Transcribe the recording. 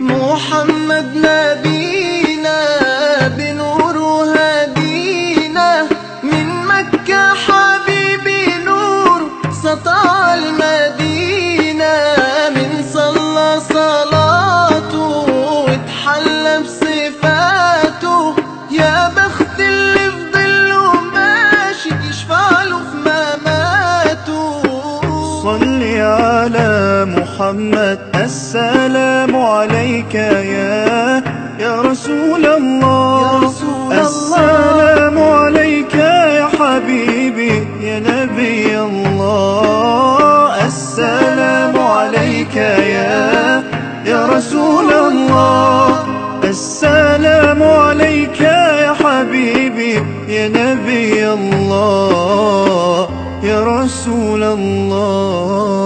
محمد نبينا بنور هدينا من مكة حبيبي نور سطع المدينة من صلى صلاته واتحلى بصفاته يا بخت اللي في ظله ماشي يشفع له في مماته. صلي على محمد السلام عليك يا رسول الله. السلام عليك يا حبيبي يا نبي الله. السلام عليك يا رسول الله. السلام عليك يا حبيبي يا نبي الله يا رسول الله.